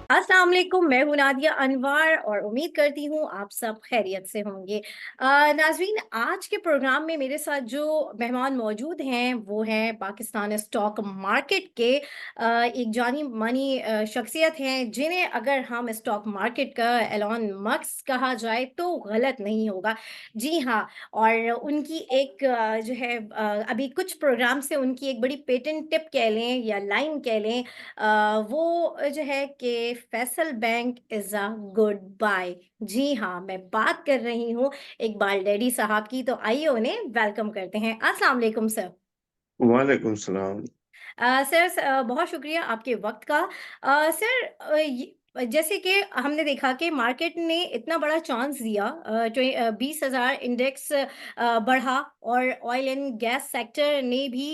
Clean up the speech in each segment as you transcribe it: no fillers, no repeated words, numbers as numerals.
अस्सलाम वालेकुम, मैं हूँ नादिया अनवर और उम्मीद करती हूँ आप सब खैरियत से होंगे। नाज़रीन, आज के प्रोग्राम में मेरे साथ जो मेहमान मौजूद हैं वो हैं पाकिस्तान स्टॉक मार्केट के एक जानी-मानी शख्सियत हैं जिन्हें अगर हम स्टॉक मार्केट का एलन मस्क कहा जाए तो गलत नहीं होगा। जी हाँ, और उनकी एक जो है अभी कुछ प्रोग्राम से उनकी एक बड़ी पेटेंट टिप कह लें या लाइन कह लें, वो जो है कि Faysal bank is a good buy. जी हाँ, मैं बात कर रही हूँ इकबाल डैडी साहब की, तो आइए उन्हें वेलकम करते हैं। अस्सलाम वालेकुम सर। वालेकुम सलाम। सर बहुत शुक्रिया आपके वक़्त का। सर जैसे कि हमने देखा कि मार्केट ने इतना बड़ा चांस दिया, 20,000 इंडेक्स बढ़ा और ऑयल एंड गैस सेक्टर ने भी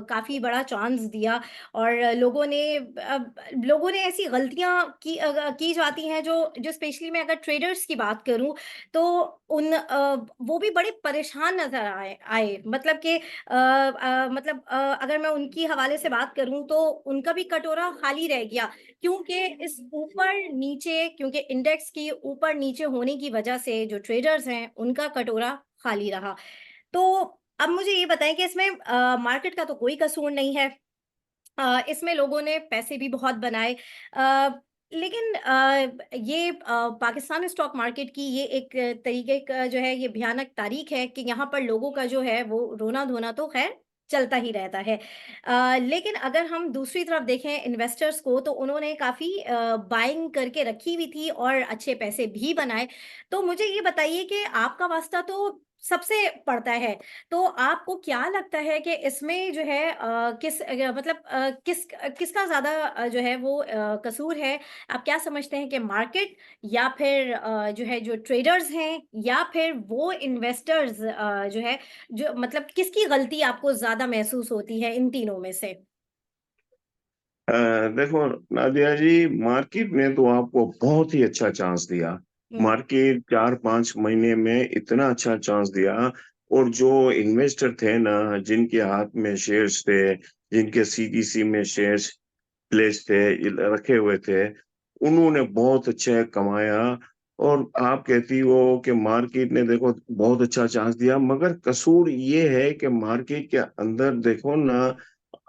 काफ़ी बड़ा चांस दिया और लोगों ने ऐसी गलतियाँ की जाती हैं जो जो स्पेशली मैं अगर ट्रेडर्स की बात करूँ तो वो भी बड़े परेशान नज़र आए आए। मतलब कि अगर मैं उनकी हवाले से बात करूँ तो उनका भी कटोरा खाली रह गया क्योंकि इस ऊपर-नीचे क्योंकि इंडेक्स की ऊपर-नीचे होने की वजह से जो ट्रेडर्स हैं, उनका कटोरा खाली रहा। तो अब मुझे ये बताएँ कि इसमें मार्केट का तो कोई कसूर नहीं है। इसमें लोगों ने पैसे भी बहुत बनाए। लेकिन ये पाकिस्तान स्टॉक मार्केट की ये एक तरीके का जो है ये भयानक तारीख है कि यहाँ पर लोगों का जो है वो रोना-धोना तो ख़ैर चलता ही रहता है। लेकिन अगर हम दूसरी तरफ देखें इन्वेस्टर्स को तो उन्होंने काफ़ी बाइंग करके रखी हुई थी और अच्छे पैसे भी बनाए। तो मुझे ये बताइए कि आपका वास्ता तो सबसे पड़ता है। तो आपको क्या लगता है कि इसमें जो है किसका ज़्यादा जो है वो कसूर है? आप क्या समझते हैं कि मार्केट या फिर जो है जो ट्रेडर्स हैं या फिर वो इन्वेस्टर्स जो है जो मतलब किसकी गलती आपको ज़्यादा महसूस होती है इन तीनों में से? अ, देखो नादिया जी, मार्केट ने तो आपको बहुत ही अच्छा चांस दिया। हुँ, मार्केट 4-5 महीने में इतना अच्छा चांस दिया और जो इन्वेस्टर थे ना, जिनके हाथ में शेयर्स थे, जिनके सीडीसी में शेयर्स प्लेस थे, रखे हुए थे, उन्होंने बहुत अच्छा कमाया। और आप कहती हो कि मार्केट ने देखो बहुत अच्छा चांस दिया, मगर कसूर ये है कि मार्केट के अंदर देखो ना,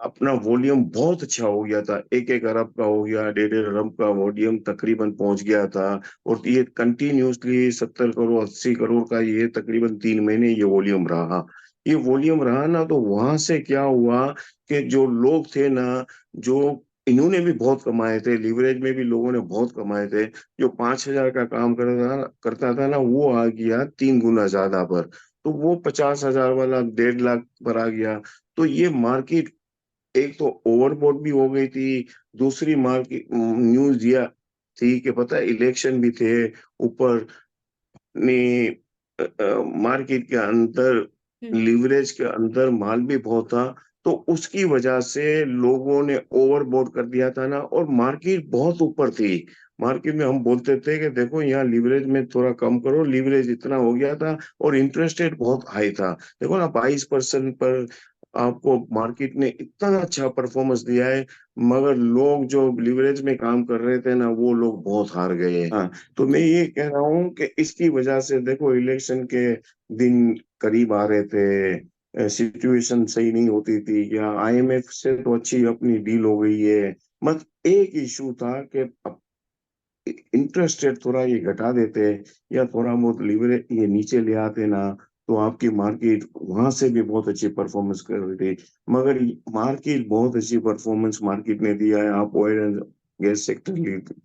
अपना वॉल्यूम बहुत अच्छा हो गया था। 1-1 अरब का हो गया, डेढ़-डेढ़ अरब का वॉल्यूम तकरीबन पहुँच गया था और ये कंटिन्यूअसली 70 करोड़, 80 करोड़ का ये तकरीबन 3 महीने ये वॉल्यूम रहा। ये वॉल्यूम रहा ना, तो वहाँ से क्या हुआ कि जो लोग थे ना, जो इन्होंने भी बहुत कमाए थे, लीवरेज में भी लोगों ने बहुत कमाए थे। जो 5,000 का काम करता था ना, वो आ गया 3 गुना ज़्यादा पर। तो वो 50,000 वाला 1.5 लाख पर आ गया। तो ये मार्केट एक तो ओवरबॉट भी हो गई थी, दूसरी न्यूज़ यह थी कि पता है इलेक्शन भी थे, ऊपर ने मार्केट के अंदर हुँ। लीवरेज के अंदर माल भी बहुत था, तो उसकी वजह से लोगों ने ओवरबॉट कर दिया था ना, और मार्केट बहुत ऊपर थी। मार्केट में हम बोलते थे कि देखो यहाँ लीवरेज में थोड़ा कम करो, लीवरेज इतना हो गया था और इंटरेस्ट रेट बहुत हाई था। देखो ना 22% पर आपको मार्केट ने इतना अच्छा परफॉर्मेंस दिया है, मगर लोग जो लीवरेज में काम कर रहे थे ना, वो लोग बहुत हार गए। हाँ, तो मैं जी। ये कह रहा हूँ कि इसकी वजह से देखो इलेक्शन के दिन करीब आ रहे थे, सिचुएशन सही नहीं होती थी, या आईएमएफ से तो अच्छी अपनी डील हो गई है। बस एक इश्यू था कि इंटरेस्ट रेट थोड़ा ये घटा देते या थोड़ा बहुत लीवरेज ये नीचे ले आते ना, तो आपकी मार्केट वहां से भी बहुत अच्छी परफॉर्मेंस कर रही थी। मगर मार्केट बहुत अच्छी परफॉर्मेंस मार्केट ने दिया है। आप ऑयल एंड गैस सेक्टर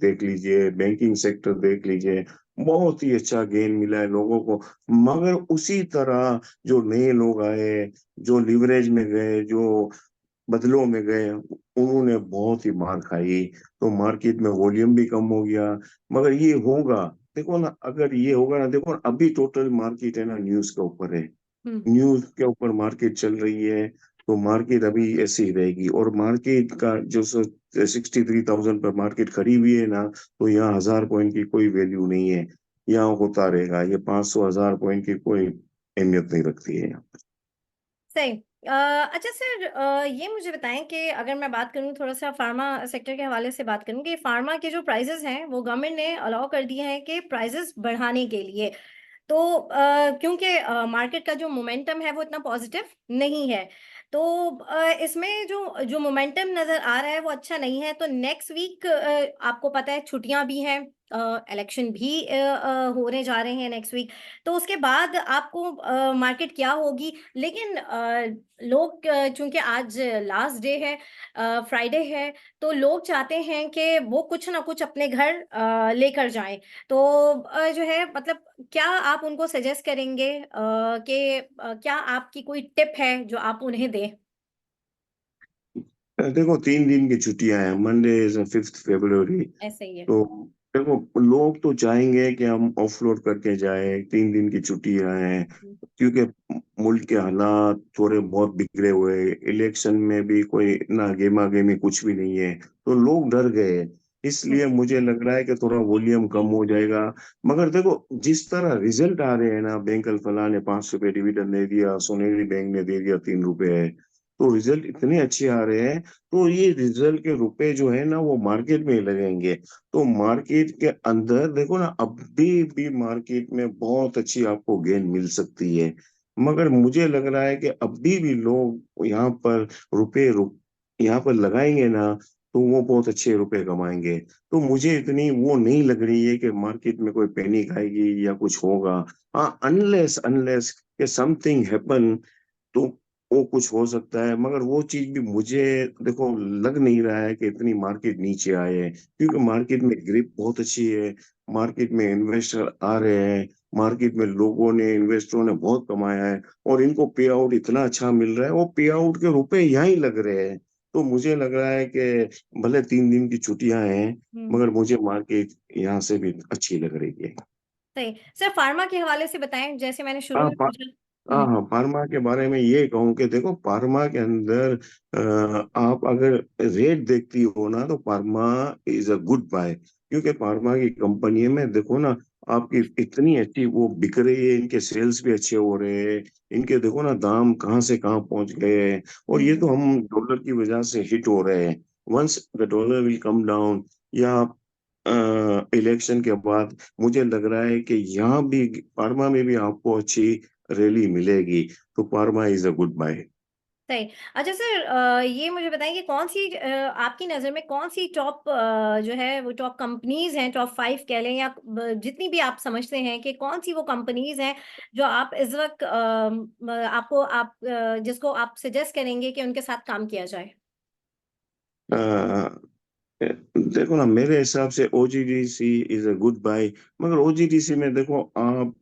देख लीजिए, बैंकिंग सेक्टर देख लीजिए, बहुत ही अच्छा गेन मिला है लोगों को। मगर उसी तरह जो नए लोग आए, जो लिवरेज में गए, जो बदलों में गए, उन्होंने बहुत ही मार खाई। तो मार्केट में वॉल्यूम भी कम हो गया। मगर ये होगा, देखो ना, अगर ये होगा ना, देखो ना, अभी टोटल मार्केट है ना न्यूज़ के ऊपर है। हुँ। न्यूज़ के ऊपर मार्केट चल रही है, तो मार्केट अभी ऐसे ही रहेगी। और मार्केट का जो 63,000 पर मार्केट खड़ी हुई है ना, तो यहाँ 1000 पॉइंट की कोई वैल्यू नहीं है। यहाँ होता रहेगा, ये 500 1000 पॉइंट की कोई अहमियत नहीं रखती है यहाँ। सही। अच्छा सर, ये मुझे बताएं कि अगर मैं बात करूं थोड़ा सा फार्मा सेक्टर के हवाले से बात करूं कि फार्मा के जो प्राइसेस हैं वो गवर्नमेंट ने अलाउ कर दिए हैं कि प्राइसेस बढ़ाने के लिए। तो क्योंकि मार्केट का जो मोमेंटम है वो इतना पॉजिटिव नहीं है, तो इसमें जो जो मोमेंटम नजर आ रहा है वो अच्छा नहीं है। तो नेक्स्ट वीक आपको पता है छुट्टियां भी हैं, इलेक्शन भी होने जा रहे हैं नेक्स्ट वीक। तो उसके बाद आपको मार्केट क्या होगी, लेकिन लोग चूंकि आज लास्ट डे है, फ्राइडे है, तो लोग चाहते हैं कि वो कुछ ना कुछ अपने घर लेकर जाएं। तो जो है मतलब क्या आप उनको सजेस्ट करेंगे कि क्या आपकी कोई टिप है जो आप उन्हें दें? देखो 3 दिन की छुट्टियां हैं, मंडे इज 5 फरवरी। ऐसा ही है। तो देखो लोग तो चाहेंगे कि हम ऑफलोड करके जाए, 3 दिन की छुट्टियां हैं, हम्म, क्योंकि मुल्क के हालात थोड़े बहुत बिगड़े हुए हैं, इलेक्शन में भी कोई ना गेमा गेमी कुछ भी नहीं है, तो लोग डर गए हैं। इसलिए मुझे लग रहा है कि थोड़ा वॉल्यूम कम हो जाएगा। मगर देखो जिस तरह रिजल्ट आ रहे हैं ना, बैंक ऑफ फलां ने 5 रुपए डिविडेंड दे दिया, सोनेरी बैंक ने दे दिया 3 रुपए, तो रिजल्ट इतने अच्छे आ रहे हैं, तो ये रिजल्ट के रुपए जो है ना वो मार्केट में ही लगेंगे। तो मार्केट के अंदर देखो ना, अभी भी मार्केट में बहुत अच्छी आपको गेन मिल सकती है। मगर मुझे लग रहा है कि अभी भी लोग यहाँ पर यहाँ पर लगाएंगे ना, तो वो बहुत अच्छे रुपए कमाएंगे। तो मुझे इतनी वो नहीं लग रही है कि मार्केट में कोई पैनिक आएगी या कुछ होगा। हाँ, अनलेस अनलेस कि समथिंग हैपन, तो वो कुछ हो सकता है, मगर वो चीज भी मुझे देखो लग नहीं रहा है कि इतनी मार्केट नीचे आए है, क्योंकि मार्केट में ग्रिप बहुत अच्छी है, मार्केट में इन्वेस्टर आ रहे हैं, मार्केट में लोगों ने इन्वेस्टरों ने बहुत कमाया है, और इनको पे आउट इतना अच्छा मिल रहा है, वो पे आउट के रुपए यहाँ ही लग रहे हैं। तो मुझे लग रहा है कि भले 3 दिन की छुट्टियां हैं, हम्म। मगर मुझे मार्केट यहाँ से भी अच्छी लग रही है। सही। सर फार्मा के हवाले से बताएं, जैसे मैंने शुरू हाँ, में पूछा। हाँ, हम्म। हाँ, फार्मा के बारे में ये कहूँ कि देखो फार्मा के अंदर आप अगर रेट देखती हो ना, तो pharma is a good buy, क्योंकि फार्मा की कंपनी में देखो ना, आपकी इतनी अच्छी वो बिक रही है, इनके सेल्स भी अच्छे हो रहे हैं, इनके देखो ना दाम कहाँ से कहाँ पहुंच गए हैं। और ये तो हम्म। हम डॉलर की वजह से हिट हो रहे हैं। Once the dollar will come down, या इलेक्शन के बाद, मुझे लग रहा है कि यहाँ भी फार्मा में भी आपको अच्छी रैली मिलेगी। तो pharma is a good buy. सही। अच्छा सर, ये मुझे बताएं कि कौन सी आपकी नज़र में कौन सी टॉप जो है वो टॉप कंपनीज हैं, टॉप 5 कह लें, या जितनी भी आप समझते हैं कि कौन सी वो कंपनीज हैं जो आप इस वक्त आपको जिसको आप सजेस्ट करेंगे कि उनके साथ काम किया जाए? देखो ना, मेरे हिसाब से OGDC is a good buy. मगर ओजीडीसी में देखो आप,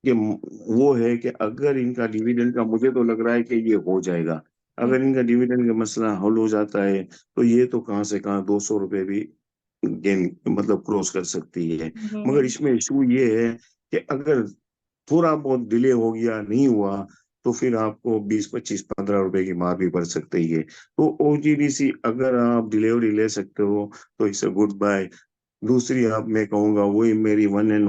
कि वो है कि अगर इनका डिविडेंड का, मुझे तो लग रहा है कि ये हो जाएगा। हम्म। अगर इनका डिविडेंड का मसला हल हो जाता है, तो ये तो कहाँ से कहाँ 200 रुपए भी गेन मतलब क्रॉस कर सकती है। मगर हम्म। इसमें इशू ये है कि अगर थोड़ा बहुत डिले हो गया, नहीं हुआ, तो फिर आपको 20, 25, 15 रुपए की मार भी पड़ सकती है। तो ओजीडीसी अगर आप डिलीवरी ले सकते हो, तो इट्स अ गुड बाय। दूसरी आप, मैं कहूंगा वही मेरी one and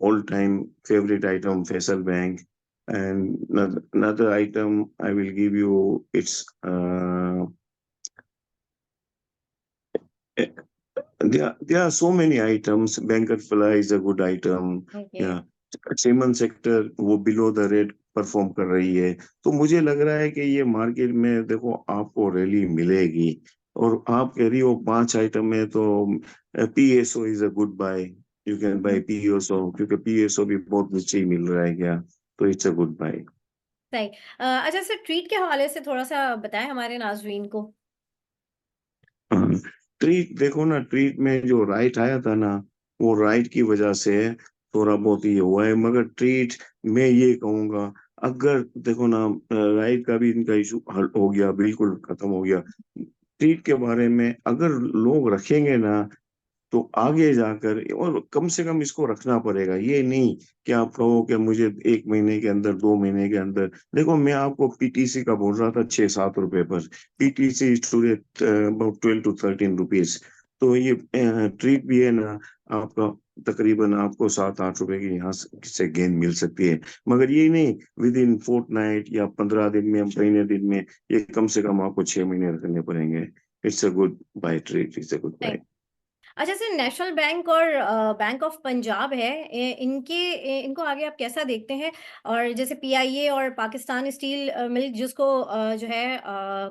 all time favourite item, Faisal bank. And another item I will give you, it's there are so many items. Banker Fly is a good item. Okay. Yeah, cement sector वो below the rate perform कर रही है। तो मुझे लग रहा है कि ये मार्केट में देखो आपको रैली मिलेगी। और आप कह रही हो 5 आइटम में, तो PSO is a good buy. You can buy PSO, क्योंकि पीएसओ भी बहुत नीचे ही मिल रहा है क्या, तो इट्स अ गुड बाय। सही। अच्छा सर, ट्रीट के हवाले से थोड़ा सा बताएं हमारे नाजरीन को। हाँ, ट्रीट देखो ना, ट्रीट में जो राइट आया था ना, वो राइट की वजह से थोड़ा बहुत ये हुआ है। मगर ट्रीट में ये कहूंगा, अगर देखो ना, राइट का भी इनका इशू हल हो गया, बिल्कुल खत्म हो गया। ट्रीट के बारे में अगर लोग रखेंगे ना, तो आगे जाकर, और कम से कम इसको रखना पड़ेगा, ये नहीं कि आप कहो कि मुझे 1 महीने के अंदर, 2 महीने के अंदर। देखो मैं आपको पीटीसी का बोल रहा था 6-7 रुपए पर, PTC today about 12 to 13 rupees. तो ये ट्रीट भी है ना, आपका तकरीबन आपको 7-8 रुपए की यहाँ से गेन मिल सकती है। मगर ये नहीं विद इन फोर्टनाइट या 15 दिन में, महीने दिन में, ये कम से कम आपको 6 महीने रखने पड़ेंगे। It's a good buy trade, it's a good नहीं। बाय। अच्छा सर, नेशनल बैंक और बैंक ऑफ पंजाब है, इनको आगे आप कैसा देखते हैं? और जैसे पीआईए और पाकिस्तान स्टील मिल जिसको जो है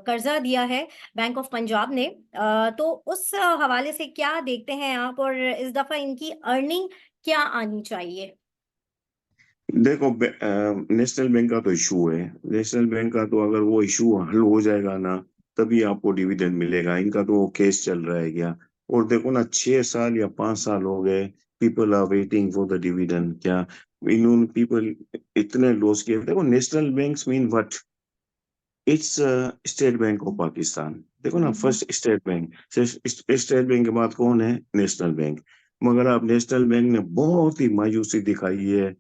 कर्जा दिया है बैंक ऑफ पंजाब ने, तो उस हवाले से क्या देखते हैं आप, और इस दफा इनकी अर्निंग क्या आनी चाहिए? देखो नेशनल बैंक का तो इशू है। नेशनल बैंक का तो अगर वो इशू हल हो जाएगा ना, तभी आपको डिविडेंड मिलेगा। इनका तो वो केस चल रहा है क्या। और देखो ना, 6 साल या 5 साल हो गए, people are waiting for the dividend. क्या इन्होंने पीपल इतने लॉस किए। देखो national banks mean what, it's state bank of Pakistan. देखो ना, hmm. First state bank, state bank के बाद कौन है? National bank. मगर आप नेशनल बैंक ने बहुत ही मायूसी दिखाई है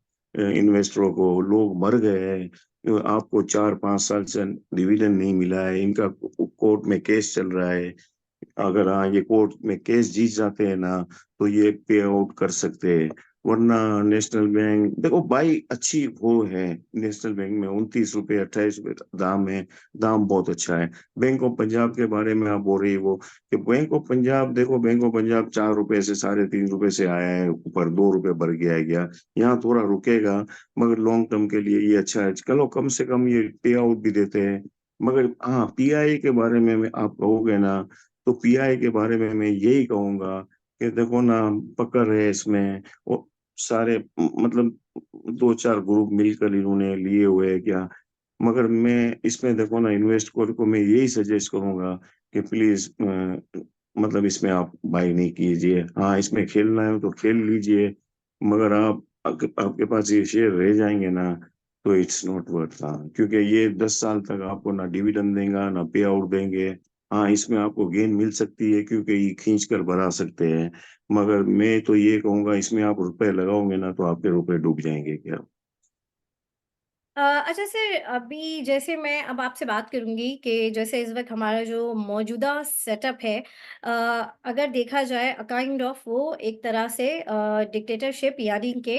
इन्वेस्टरों को। लोग मर गए हैं। आपको 4-5 साल से डिविडेंड नहीं मिला है। इनका कोर्ट में केस चल रहा है। अगर हाँ ये कोर्ट में केस जीत जाते हैं ना, तो ये पे आउट कर सकते हैं। वरना नेशनल बैंक देखो भाई, अच्छी वो है। नेशनल बैंक में 29 रुपए 28 रुपए दाम है। दाम बहुत अच्छा है। बैंक ऑफ पंजाब के बारे में आप बोल रही हो कि बैंक ऑफ पंजाब, देखो बैंक ऑफ पंजाब 4 रुपए से 3.5 रुपए से आया है ऊपर, 2 रुपए बढ़ गया है क्या। यहाँ थोड़ा रुकेगा, मगर लॉन्ग टर्म के लिए ये अच्छा है। चलो कम से कम ये पे आउट भी देते हैं। मगर हाँ, पीआई के बारे में आप कहोगे ना, तो पीआई के बारे में मैं यही कहूंगा कि देखो ना, पकड़ है इसमें। वो सारे मतलब 2-4 ग्रुप मिलकर इन्होंने लिए हुए हैं क्या। मगर मैं इसमें देखो ना, इन्वेस्टर को मैं यही सजेस्ट करूंगा कि प्लीज मतलब इसमें आप बाई नहीं कीजिए। हाँ, इसमें खेलना है तो खेल लीजिए, मगर आपके पास ये शेयर रह जाएंगे ना, तो इट्स नॉट वर्थ। हाँ, क्योंकि ये 10 साल तक आपको ना डिविडेंड देगा ना पे आउट देंगे। हाँ, इसमें आपको गेन मिल सकती है क्योंकि ये खींच कर भरा सकते हैं। मगर मैं तो ये कहूंगा, इसमें आप रुपए लगाओगे ना, तो आपके रुपए डूब जाएंगे क्या। अच्छा सर, अभी जैसे मैं अब आपसे बात करूंगी कि जैसे इस वक्त हमारा जो मौजूदा सेटअप है, अगर देखा जाए काइंड ऑफ वो एक तरह से डिक्टेटरशिप, यानी कि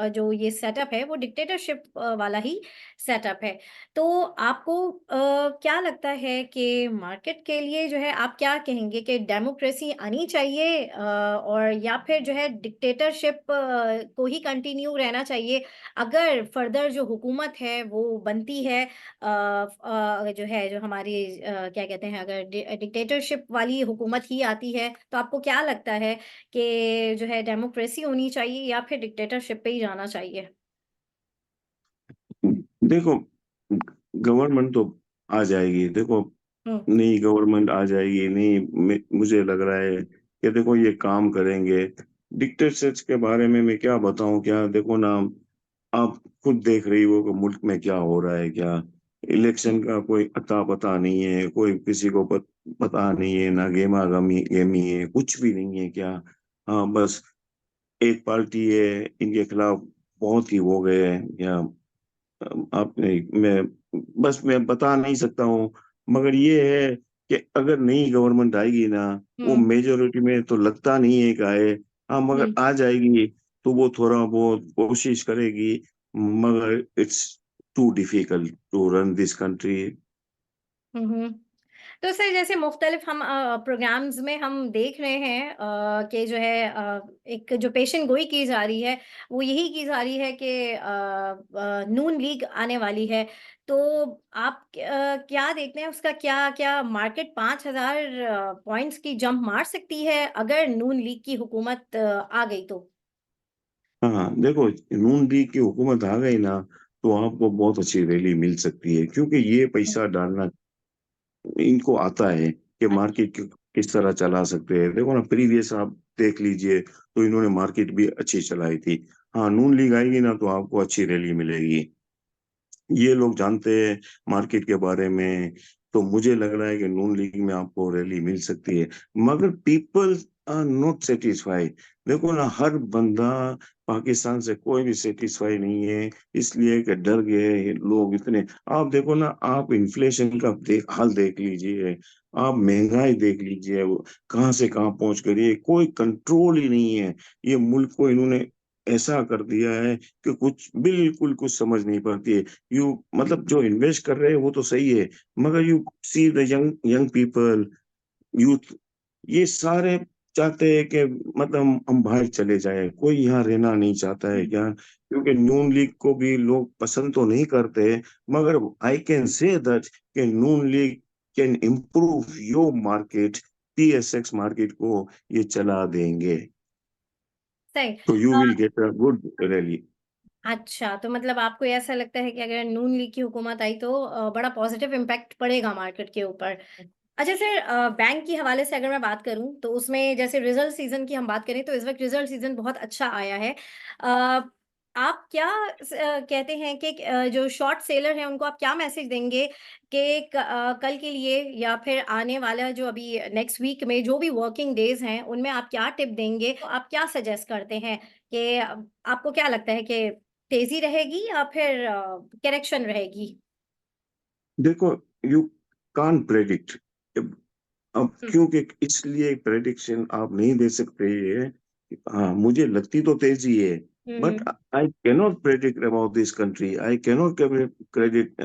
जो ये सेटअप है वो डिक्टेटरशिप वाला ही सेटअप है। तो आपको क्या लगता है कि मार्केट के लिए जो है आप क्या कहेंगे कि डेमोक्रेसी आनी चाहिए, और या फिर जो है डिक्टेटरशिप को ही कंटिन्यू रहना चाहिए अगर फर्दर जो हुकूमत है वो बनती है, जो है जो हमारी क्या कहते हैं, अगर डिक्टेटरशिप वाली हुकूमत ही आती है, तो आपको क्या लगता है कि जो है डेमोक्रेसी होनी चाहिए या फिर डिक्टेटरशिप पे ही जाना चाहिए? देखो, गवर्नमेंट तो आ जाएगी। देखो, हम्म। नई गवर्नमेंट आ जाएगी। नहीं, मुझे लग रहा है कि देखो ये काम करेंगे। डिक्टेटरशिप के बारे में मैं क्या बताऊं। क्या देखो ना, आप खुद देख रही हो कि मुल्क में क्या हो रहा है क्या। इलेक्शन का कोई अता पता नहीं है, कोई किसी को पता नहीं है ना, गेमा गमी गेमी है, कुछ भी नहीं है क्या। हाँ, बस एक पार्टी है, इनके खिलाफ बहुत ही हो गए हैं या आपने मैं बस मैं बता नहीं सकता हूँ। मगर ये है कि अगर नई गवर्नमेंट आएगी ना, वो हम्म। मेजोरिटी में तो लगता नहीं है कि आए। हाँ, मगर हम्म। आ जाएगी तो वो थोड़ा बहुत कोशिश करेगी। मगर it's too difficult to run this country. Hmm. तो सर, जैसे मुख्तलिफ हम प्रोग्राम्स में हम देख रहे हैं कि जो है एक जो पेशन गोई की जा रही है वो यही की जा रही है कि नून लीग आने वाली है। तो आप क्या देखते हैं उसका, क्या क्या मार्केट 5,000 पॉइंट्स की जंप मार सकती है अगर नून लीग की हुकूमत आ गई तो? हाँ देखो, नून लीग की हुकूमत आ गई ना, तो आपको बहुत अच्छी रैली मिल सकती है। क्योंकि ये हम्म। पैसा डालना इनको आता है कि अच्छा। मार्केट किस तरह चला सकते हैं। देखो ना, प्रीवियस आप देख लीजिए तो इन्होंने मार्केट भी अच्छी चलाई थी। हाँ, नून लीग आएगी ना, तो आपको अच्छी रैली मिलेगी। ये लोग जानते हैं मार्केट के बारे में। तो मुझे लग रहा है कि नून लीग में आपको रैली मिल सकती है। मगर पीपल आर नॉट सेटिस्फाइड। देखो ना, हर बंदा पाकिस्तान से कोई भी सेटिस्फाई नहीं है, इसलिए कि डर गए हैं लोग इतने। आप देखो ना, आप इन्फ्लेशन का हाल देख लीजिए, आप महंगाई देख लीजिए, वो कहाँ से कहाँ पहुंच गई है, कोई कंट्रोल ही नहीं है। ये मुल्क को इन्होंने ऐसा कर दिया है कि कुछ बिल्कुल कुछ समझ नहीं पाती है। यू मतलब जो इन्वेस्ट कर रहे हैं वो तो सही है, मगर you see the young young people, youth, ये सारे चाहते हैं कि मतलब हम बाहर चले जाए, कोई यहाँ रहना नहीं चाहता है क्या? क्योंकि नून लीग को भी लोग पसंद तो नहीं करते, मगर आई कैन से दैट कि Noon league can improve your market, TSX market को ये चला देंगे, सही। तो you will get a good rally. अच्छा, तो मतलब आपको ऐसा लगता है कि अगर नून लीग की हुकूमत आई तो बड़ा पॉजिटिव इम्पैक्ट पड़ेगा मार्केट के ऊपर। अच्छा सर, बैंक के हवाले से अगर मैं बात करूं तो उसमें जैसे रिजल्ट सीजन की हम बात करें तो इस वक्त रिजल्ट सीजन बहुत अच्छा आया है। आप क्या कहते हैं कि जो शॉर्ट सेलर हैं उनको आप क्या मैसेज देंगे कि कल के लिए या फिर आने वाला जो अभी नेक्स्ट वीक में जो भी वर्किंग डेज हैं उनमें आप क्या टिप देंगे, तो आप क्या सजेस्ट करते हैं कि आपको क्या लगता है कि तेजी रहेगी या फिर करेक्शन रहेगी? देखो, यू कान प्रेडिक्ट, अब हम्म। क्योंकि इसलिए प्रेडिक्शन आप नहीं दे सकते ये। हाँ, मुझे लगती तो तेजी है, but hmm. I cannot predict about this country, I cannot credit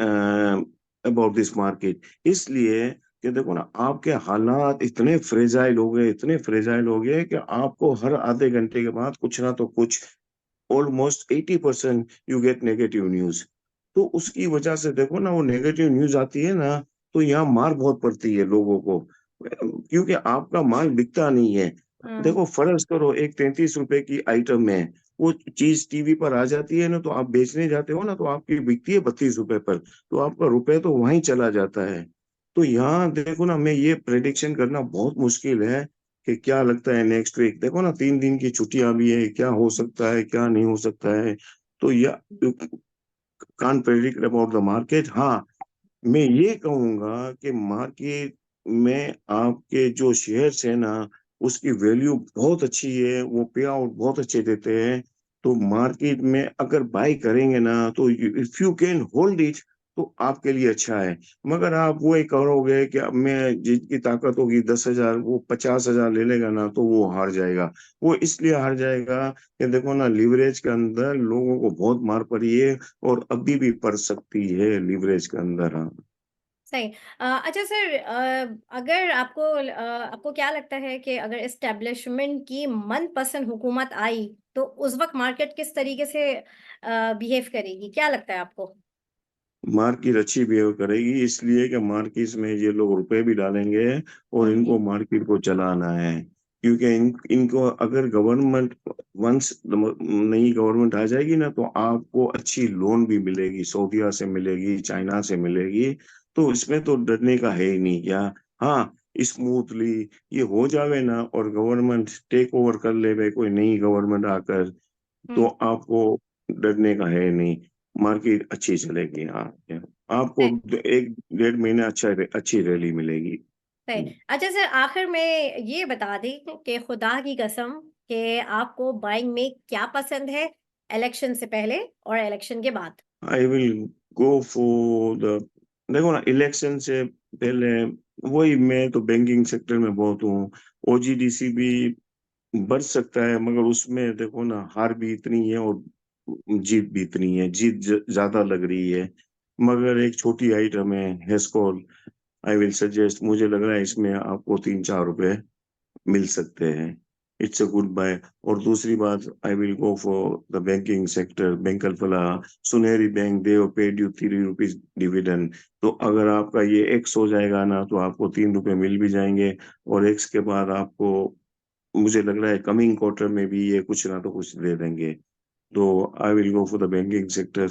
about this market. इसलिए कि देखो ना, आपके हालात इतने फ्रेजाइल हो गए, इतने फ्रेजाइल हो गए कि आपको हर आधे घंटे के बाद कुछ ना तो कुछ, almost 80% you get negative news. तो उसकी वजह से देखो ना, वो नेगेटिव न्यूज आती है ना, तो यहाँ मार बहुत पड़ती है लोगों को, क्योंकि आपका माल बिकता नहीं है। हाँ। देखो, फर्ज करो एक 33 रुपए की आइटम है, वो चीज टीवी पर आ जाती है ना, तो आप बेचने जाते हो ना, तो आपकी बिकती है 32 रुपए पर, तो आपका रुपए तो वहीं चला जाता है। तो यहाँ देखो ना, मैं ये प्रेडिक्शन करना बहुत मुश्किल है कि क्या लगता है नेक्स्ट वीक। देखो ना, 3 दिन की छुट्टियां भी है, क्या हो सकता है क्या नहीं हो सकता है, तो या कान प्रेडिक्ट अबाउट द मार्केट। हाँ, मैं ये कहूंगा कि मार्केट में आपके जो शेयर्स है ना, उसकी वैल्यू बहुत अच्छी है, वो पे आउट बहुत अच्छे देते हैं। तो मार्केट में अगर बाई करेंगे ना, तो if you can hold it, तो आपके लिए अच्छा है। मगर आप वो ही करोगे कि अब मैं, जिसकी ताकत होगी 10,000, वो 50,000 ले लेगा ना, तो वो हार जाएगा। वो इसलिए हार जाएगा कि देखो ना, लिवरेज के अंदर लोगों को बहुत मार पड़ी है, और अभी भी पड़ सकती है लिवरेज के अंदर। हाँ, सही। अच्छा सर, अगर आपको क्या लगता है कि अगर एस्टेब्लिशमेंट की मनपसंद हुकूमत आई तो उस वक्त मार्केट किस तरीके से बिहेव करेगी, क्या लगता है आपको? मार्केट अच्छी बिहेव करेगी, इसलिए कि मार्केट में ये लोग रुपए भी डालेंगे, और हम्म। इनको मार्केट को चलाना है। क्योंकि इनको अगर गवर्नमेंट, वंस नई गवर्नमेंट आ जाएगी ना, तो आपको अच्छी लोन भी मिलेगी, सऊदीया से मिलेगी, चाइना से मिलेगी। तो इसमें तो डरने का है ही नहीं क्या? हाँ, स्मूथली ये हो जावे ना, और गवर्नमेंट टेक ओवर कर ले, कोई नई गवर्नमेंट आकर, तो हम्म। आपको डरने का है नहीं, मार्केट अच्छी चलेगी। हाँ, आपको सही। 1-1.5 महीने अच्छी रैली मिलेगी। सही। अच्छा सर, आखिर में ये बता दें कि खुदा की कसम कि आपको बाइंग में क्या पसंद है, इलेक्शन से पहले और इलेक्शन के बाद? आई विल गो फॉर द, देखो ना, इलेक्शन से पहले वही, मैं तो बैंकिंग सेक्टर में बहुत हूँ। OGDC भी बढ़ सकता है, मगर उसमें देखो ना, हार भी इतनी है और जीत भी इतनी है, जीत ज्यादा लग रही है। मगर एक छोटी आइटम है हेस्कॉल, आई विल सजेस्ट, मुझे लग रहा है इसमें आपको 3-4 रुपए मिल सकते हैं। It's a good buy. और दूसरी बात, I will go for the banking sector, bank Alfalah, Soneri bank, they paid you 3 rupees dividend. तो अगर आपका ये एक्स हो जाएगा ना, तो आपको 3 रुपए मिल भी जाएंगे, और एक्स के बाद आपको, मुझे लग रहा है कमिंग क्वार्टर में भी ये कुछ ना तो कुछ दे देंगे। तो आई will go for the banking sector.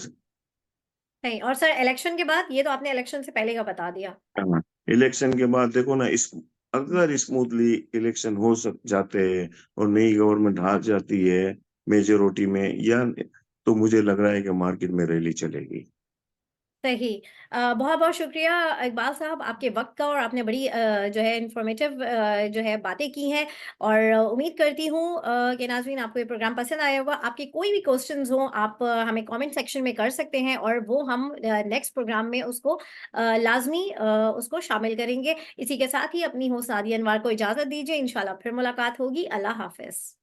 नहीं, और सर इलेक्शन के बाद, ये तो आपने इलेक्शन से पहले का बता दिया। हाँ, इलेक्शन के बाद देखो ना, इस अगर स्मूथली इलेक्शन हो सक जाते हैं, और नई गवर्नमेंट हार जाती है मेजोरिटी में, या तो मुझे लग रहा है कि मार्केट में रैली चलेगी। सही। बहुत-बहुत शुक्रिया इकबाल साहब आपके वक़्त का और आपने बड़ी जो है इन्फॉर्मेटिव जो है बातें की हैं और उम्मीद करती हूँ कि नाज़रीन आपको ये प्रोग्राम पसंद आया होगा। आपके कोई भी क्वेश्चन्स हों आप हमें कमेंट सेक्शन में कर सकते हैं और वो हम नेक्स्ट प्रोग्राम में उसको लाज़मी उसको शामिल करेंगे। इसी के साथ ही अपनी होस्ट सादिया अनवर को इजाज़त दीजिए। इंशाल्लाह फिर मुलाकात होगी। अल्लाह हाफ़िज़।